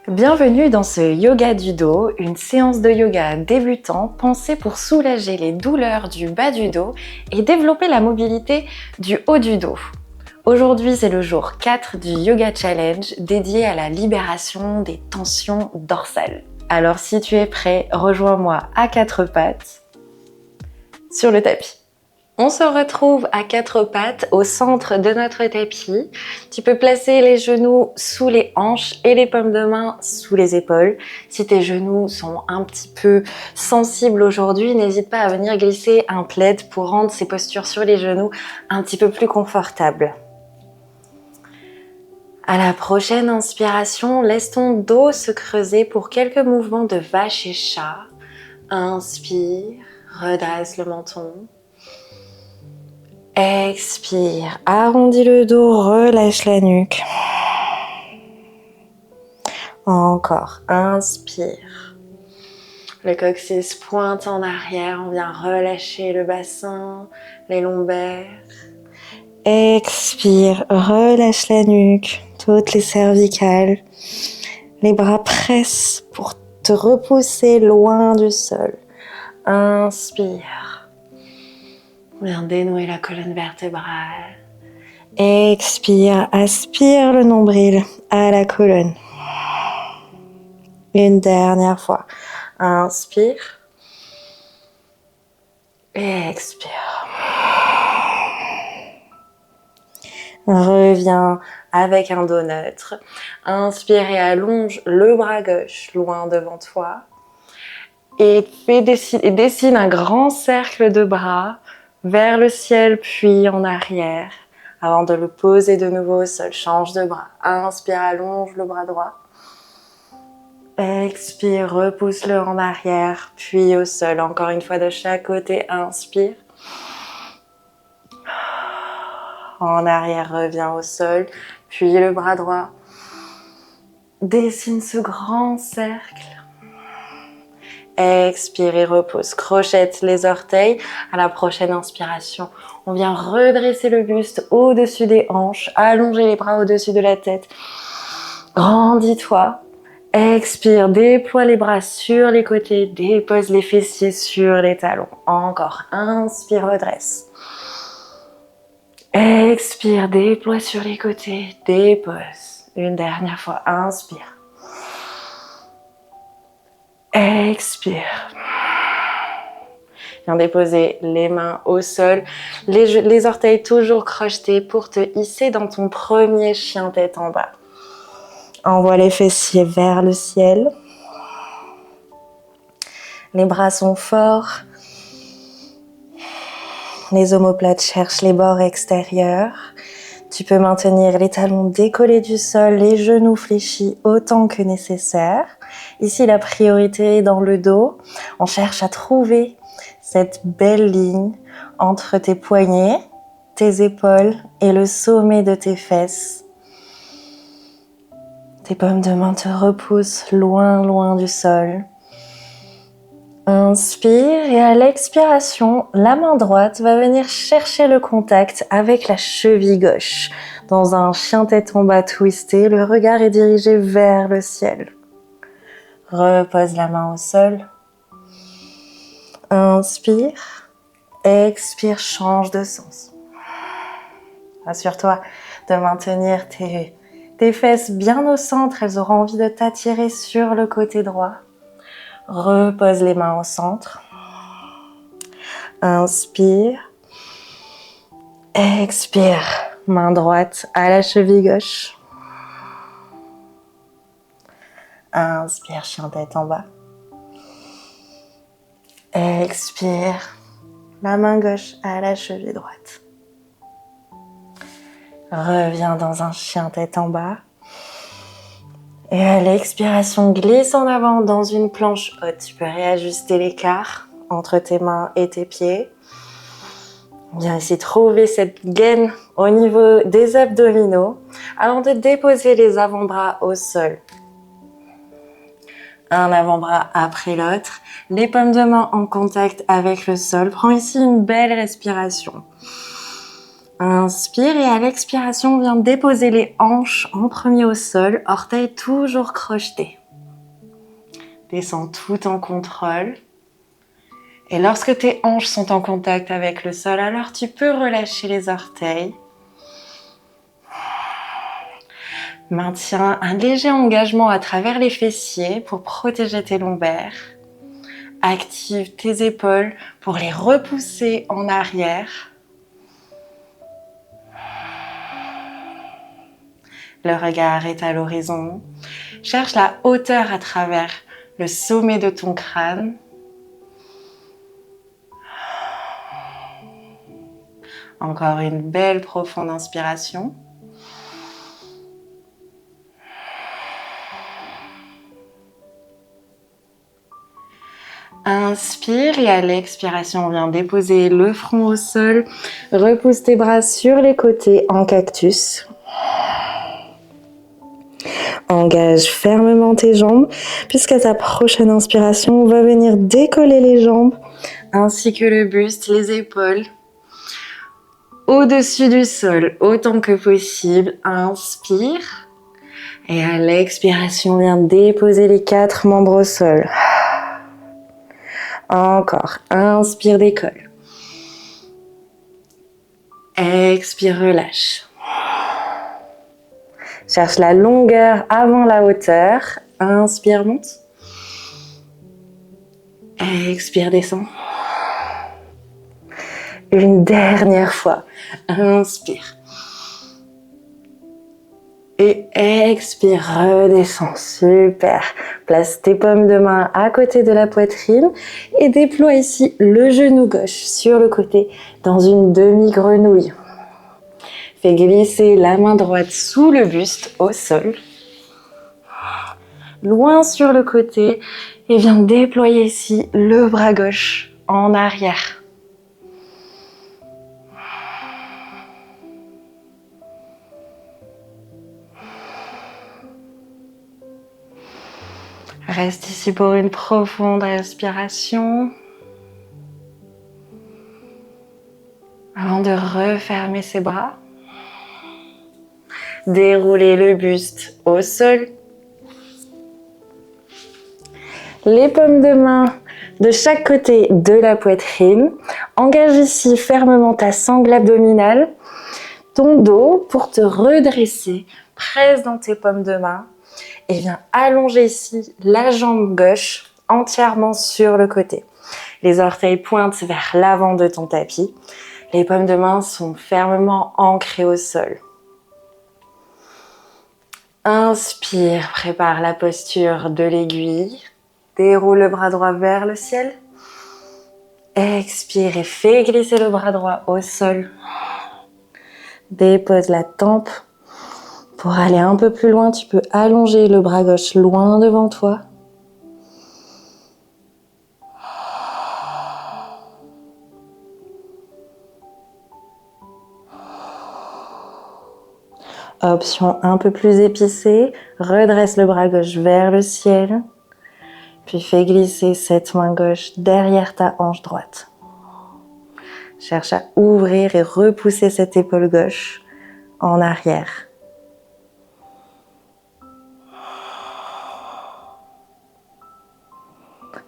Bienvenue dans ce yoga du dos, une séance de yoga débutant pensée pour soulager les douleurs du bas du dos et développer la mobilité du haut du dos. Aujourd'hui, c'est le jour 4 du Yoga Challenge dédié à la libération des tensions dorsales. Alors si tu es prêt, rejoins-moi à quatre pattes sur le tapis. On se retrouve à quatre pattes au centre de notre tapis. Tu peux placer les genoux sous les hanches et les paumes de main sous les épaules. Si tes genoux sont un petit peu sensibles aujourd'hui, n'hésite pas à venir glisser un plaid pour rendre ces postures sur les genoux un petit peu plus confortables. À la prochaine inspiration, laisse ton dos se creuser pour quelques mouvements de vache et chat. Inspire, redresse le menton. Expire, arrondis le dos, relâche la nuque. Encore, inspire. Le coccyx pointe en arrière, on vient relâcher le bassin, les lombaires. Expire, relâche la nuque, toutes les cervicales. Les bras pressent pour te repousser loin du sol. Inspire. Viens dénouer la colonne vertébrale. Expire, aspire le nombril à la colonne. Une dernière fois. Inspire. Et expire. Reviens avec un dos neutre. Inspire et allonge le bras gauche loin devant toi. Et dessine un grand cercle de bras vers le ciel puis en arrière. Avant de le poser de nouveau au sol, change de bras. Inspire, allonge le bras droit. Expire, repousse-le en arrière, puis au sol. Encore une fois de chaque côté, inspire. En arrière, reviens au sol, puis le bras droit. Dessine ce grand cercle. Expire et repose. Crochette les orteils. À la prochaine inspiration, on vient redresser le buste au-dessus des hanches. Allonger les bras au-dessus de la tête. Grandis-toi. Expire, déploie les bras sur les côtés. Dépose les fessiers sur les talons. Encore. Inspire, redresse. Expire, déploie sur les côtés. Dépose. Une dernière fois. Inspire. Expire. Viens déposer les mains au sol, les orteils toujours crochetés pour te hisser dans ton premier chien tête en bas. Envoie les fessiers vers le ciel. Les bras sont forts. Les omoplates cherchent les bords extérieurs. Tu peux maintenir les talons décollés du sol, les genoux fléchis autant que nécessaire. Ici, la priorité est dans le dos. On cherche à trouver cette belle ligne entre tes poignets, tes épaules et le sommet de tes fesses. Tes paumes de main te repoussent loin, loin du sol. Inspire et à l'expiration, la main droite va venir chercher le contact avec la cheville gauche. Dans un chien tête en bas twisté, le regard est dirigé vers le ciel. Repose la main au sol. Inspire. Expire, change de sens. Assure-toi de maintenir tes fesses bien au centre. Elles auront envie de t'attirer sur le côté droit. Repose les mains au centre. Inspire. Expire. Main droite à la cheville gauche. Inspire, chien tête en bas. Expire. La main gauche à la cheville droite. Reviens dans un chien tête en bas. Et à l'expiration, glisse en avant dans une planche haute. Tu peux réajuster l'écart entre tes mains et tes pieds. Viens ici trouver cette gaine au niveau des abdominaux avant de déposer les avant-bras au sol. Un avant-bras après l'autre, les paumes de main en contact avec le sol. Prends ici une belle respiration. Inspire et à l'expiration, viens déposer les hanches en premier au sol, orteils toujours crochetés. Descends tout en contrôle. Et lorsque tes hanches sont en contact avec le sol, alors tu peux relâcher les orteils. Maintiens un léger engagement à travers les fessiers pour protéger tes lombaires. Active tes épaules pour les repousser en arrière. Le regard est à l'horizon. Cherche la hauteur à travers le sommet de ton crâne. Encore une belle profonde inspiration. Inspire et à l'expiration, viens déposer le front au sol. Repousse tes bras sur les côtés en cactus. Engage fermement tes jambes, puisqu'à ta prochaine inspiration, on va venir décoller les jambes, ainsi que le buste, les épaules, au-dessus du sol, autant que possible. Inspire. Et à l'expiration, viens déposer les 4 membres au sol. Encore. Inspire, décolle. Expire, relâche. Cherche la longueur avant la hauteur. Inspire, monte. Expire, descend. Une dernière fois. Inspire. Et expire, redescends. Super. Place tes paumes de main à côté de la poitrine et déploie ici le genou gauche sur le côté dans une demi-grenouille. Fais glisser la main droite sous le buste au sol. Loin sur le côté et viens déployer ici le bras gauche en arrière. Reste ici pour une profonde respiration. Avant de refermer ses bras. Déroulez le buste au sol. Les paumes de main de chaque côté de la poitrine. Engage ici fermement ta sangle abdominale, ton dos pour te redresser. Presse dans tes paumes de main et viens allonger ici la jambe gauche entièrement sur le côté. Les orteils pointent vers l'avant de ton tapis. Les paumes de main sont fermement ancrées au sol. Inspire, prépare la posture de l'aiguille. Déroule le bras droit vers le ciel. Expire et fais glisser le bras droit au sol. Dépose la tempe. Pour aller un peu plus loin, tu peux allonger le bras gauche loin devant toi. Option un peu plus épicée, redresse le bras gauche vers le ciel. Puis fais glisser cette main gauche derrière ta hanche droite. Cherche à ouvrir et repousser cette épaule gauche en arrière.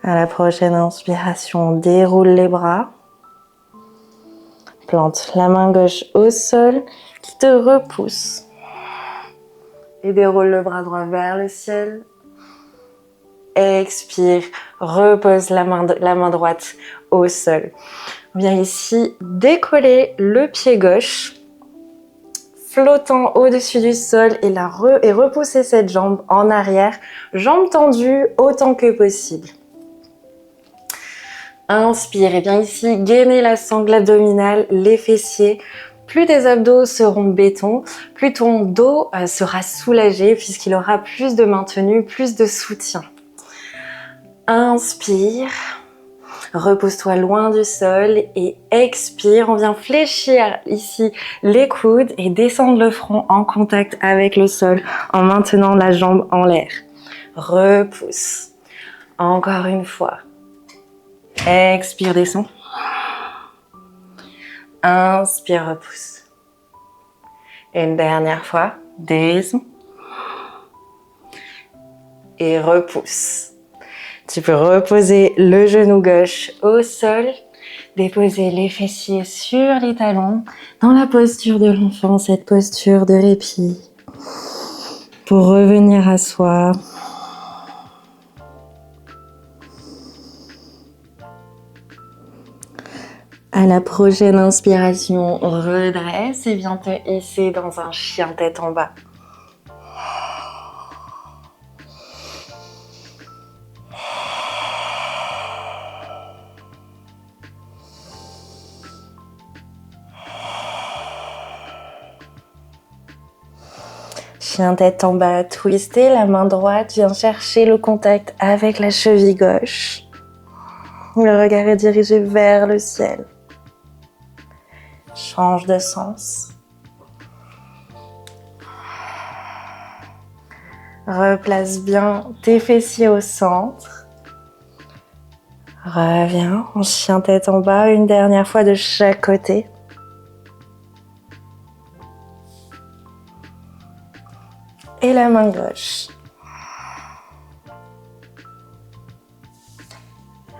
À la prochaine inspiration, déroule les bras. Plante la main gauche au sol qui te repousse. Et déroule le bras droit vers le ciel. Expire, repose la main droite au sol. On vient ici décoller le pied gauche, flottant au-dessus du sol et repousser cette jambe en arrière, jambe tendue autant que possible. Inspire, et bien ici, gainez la sangle abdominale, les fessiers. Plus tes abdos seront béton, plus ton dos sera soulagé puisqu'il aura plus de maintenue, plus de soutien. Inspire, repose-toi loin du sol et expire. On vient fléchir ici les coudes et descendre le front en contact avec le sol en maintenant la jambe en l'air. Repousse. Encore une fois. Expire, descends. Inspire, repousse. Une dernière fois, descends. Et repousse. Tu peux reposer le genou gauche au sol, déposer les fessiers sur les talons, dans la posture de l'enfant, cette posture de répit, pour revenir à soi. À la prochaine inspiration, redresse et viens te hisser dans un chien tête en bas. Chien tête en bas, twisté, la main droite vient chercher le contact avec la cheville gauche. Le regard est dirigé vers le ciel. Change de sens. Replace bien tes fessiers au centre. Reviens en chien tête en bas, une dernière fois de chaque côté. Et la main gauche.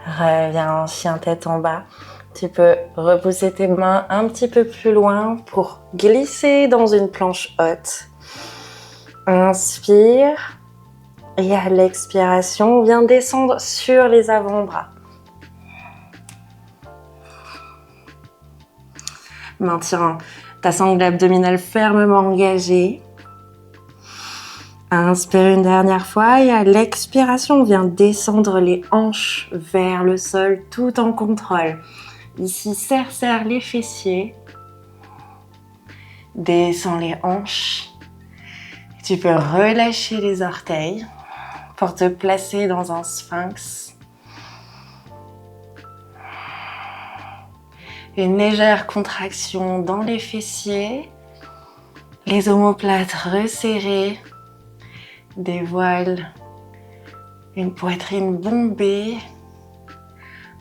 Reviens en chien tête en bas. Tu peux repousser tes mains un petit peu plus loin pour glisser dans une planche haute. Inspire. Et à l'expiration, viens descendre sur les avant-bras. Maintiens ta sangle abdominale fermement engagée. Inspire une dernière fois et à l'expiration, viens descendre les hanches vers le sol tout en contrôle. Ici, serre les fessiers. Descends les hanches. Tu peux relâcher les orteils pour te placer dans un sphinx. Une légère contraction dans les fessiers. Les omoplates resserrées. Dévoile une poitrine bombée,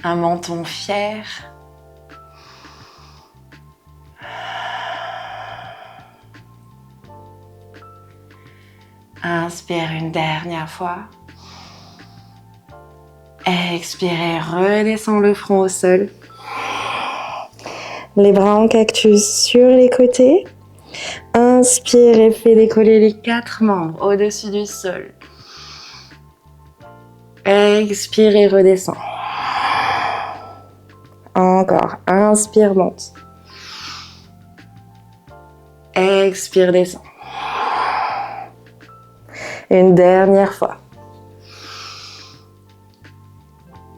un menton fier. Inspire une dernière fois. Expirez, redescends le front au sol. Les bras en cactus sur les côtés. Inspire et fais décoller les 4 membres au-dessus du sol. Expire et redescends. Encore. Inspire, monte. Expire, descends. Une dernière fois.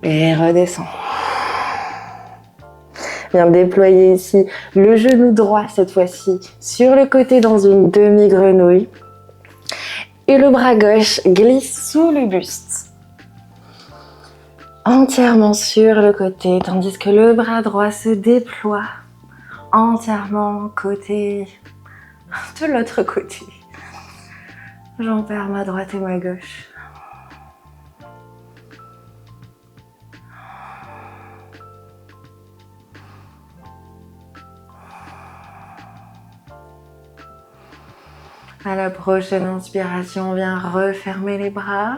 Et redescends. Viens déployer ici le genou droit cette fois-ci sur le côté dans une demi-grenouille. Et le bras gauche glisse sous le buste. Entièrement sur le côté, tandis que le bras droit se déploie entièrement côté de l'autre côté. J'en perds ma droite et ma gauche. À la prochaine inspiration, viens refermer les bras.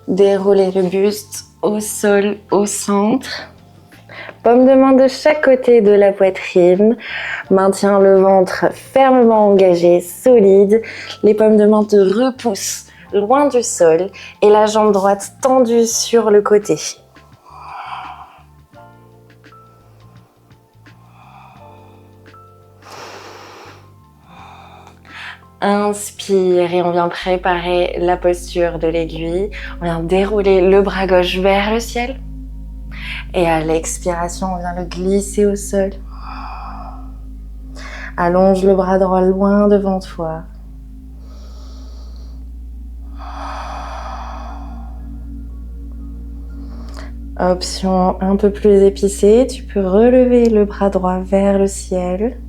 Dérouler le buste au sol, au centre. Paume de main de chaque côté de la poitrine. Maintiens le ventre fermement engagé, solide. Les paumes de main te repoussent loin du sol et la jambe droite tendue sur le côté. Inspire et on vient préparer la posture de l'aiguille. On vient dérouler le bras gauche vers le ciel. Et à l'expiration, on vient le glisser au sol. Allonge le bras droit loin devant toi. Option un peu plus épicée, tu peux relever le bras droit vers le ciel,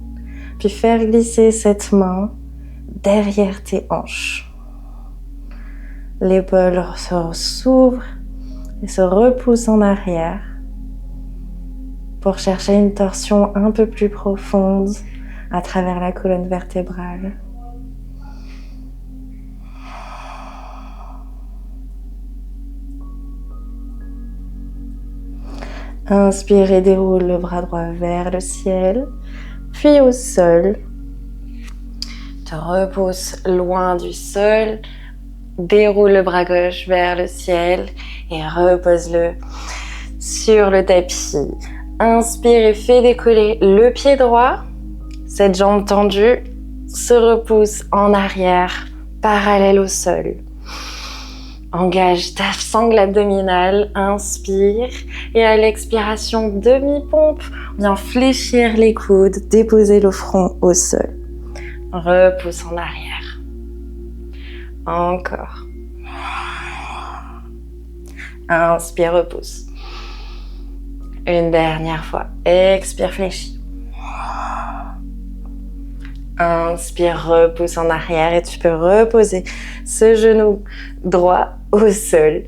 puis faire glisser cette main derrière tes hanches. L'épaule s'ouvre et se repousse en arrière pour chercher une torsion un peu plus profonde à travers la colonne vertébrale. Inspire et déroule le bras droit vers le ciel, puis au sol. Te repose loin du sol, déroule le bras gauche vers le ciel et repose-le sur le tapis. Inspire et fais décoller le pied droit. Cette jambe tendue se repousse en arrière, parallèle au sol. Engage ta sangle abdominale, inspire et à l'expiration, demi-pompe, viens fléchir les coudes, déposer le front au sol. Repousse en arrière. Encore. Inspire, repousse. Une dernière fois. Expire, fléchis. Inspire, repousse en arrière et tu peux reposer ce genou droit au sol.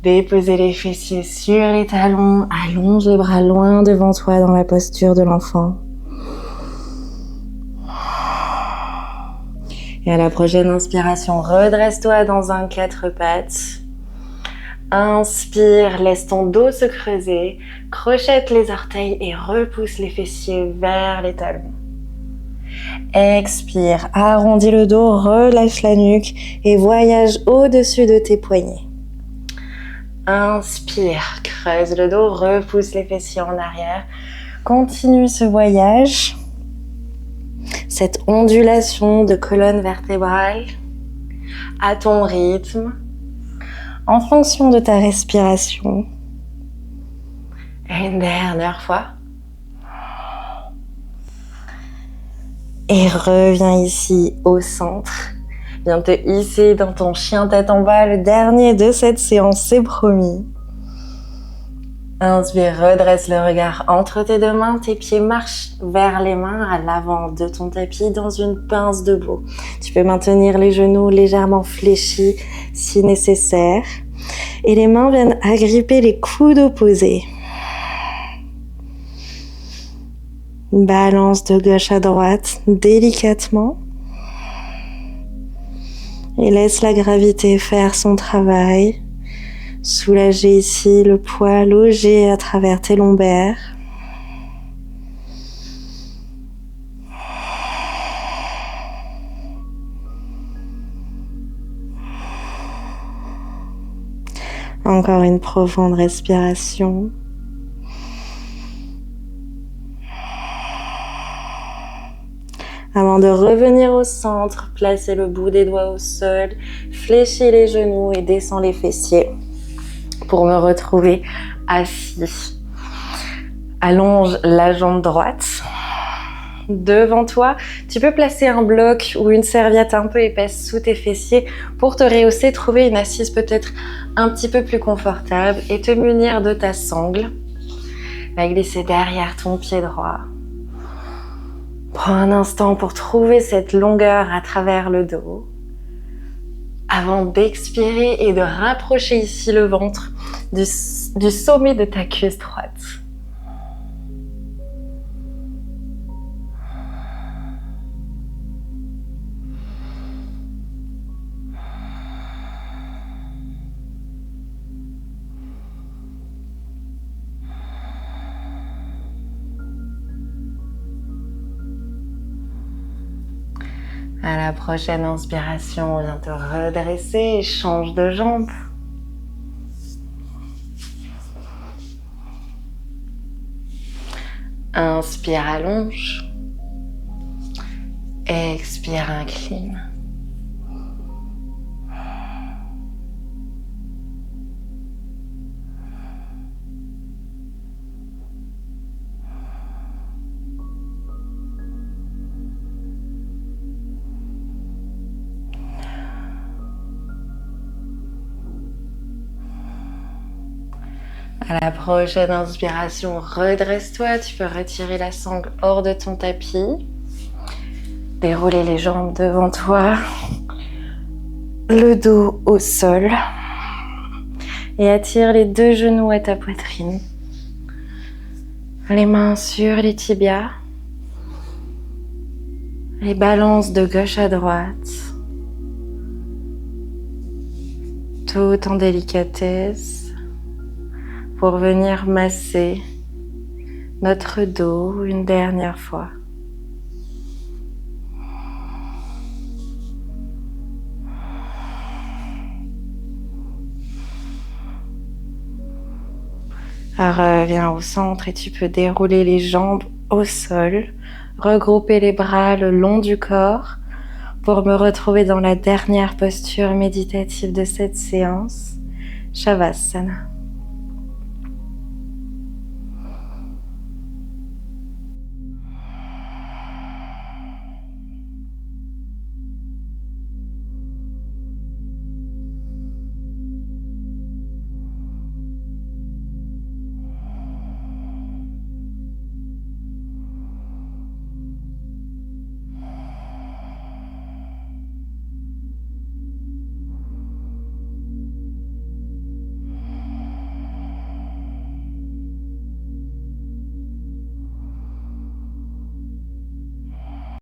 Déposer les fessiers sur les talons. Allonge les bras loin devant toi dans la posture de l'enfant. Et à la prochaine inspiration, redresse-toi dans un 4 pattes. Inspire, laisse ton dos se creuser. Crochette les orteils et repousse les fessiers vers les talons. Expire, arrondis le dos, relâche la nuque et voyage au-dessus de tes poignets. Inspire, creuse le dos, repousse les fessiers en arrière. Continue ce voyage, cette ondulation de colonne vertébrale à ton rythme, en fonction de ta respiration. Et une dernière fois. Et reviens ici au centre. Viens te hisser dans ton chien tête en bas, le dernier de cette séance, c'est promis. Inspire, redresse le regard entre tes deux mains, tes pieds marchent vers les mains à l'avant de ton tapis dans une pince debout. Tu peux maintenir les genoux légèrement fléchis si nécessaire. Et les mains viennent agripper les coudes opposés. Balance de gauche à droite délicatement. Et laisse la gravité faire son travail. Soulager ici le poids logé à travers tes lombaires. Encore une profonde respiration. Avant de revenir au centre, placez le bout des doigts au sol, fléchis les genoux et descends les fessiers pour me retrouver assis. Allonge la jambe droite. Devant toi, tu peux placer un bloc ou une serviette un peu épaisse sous tes fessiers pour te rehausser, trouver une assise peut-être un petit peu plus confortable et te munir de ta sangle. Va glisser derrière ton pied droit. Prends un instant pour trouver cette longueur à travers le dos avant d'expirer et de rapprocher ici le ventre du sommet de ta cuisse droite. À la prochaine inspiration, viens te redresser et change de jambe. Inspire, allonge. Expire, incline. À la prochaine inspiration, redresse-toi. Tu peux retirer la sangle hors de ton tapis. Dérouler les jambes devant toi. Le dos au sol. Et attire les deux genoux à ta poitrine. Les mains sur les tibias. et balance de gauche à droite, tout en délicatesse pour venir masser notre dos une dernière fois. Reviens au centre et tu peux dérouler les jambes au sol, regrouper les bras le long du corps pour me retrouver dans la dernière posture méditative de cette séance, Shavasana.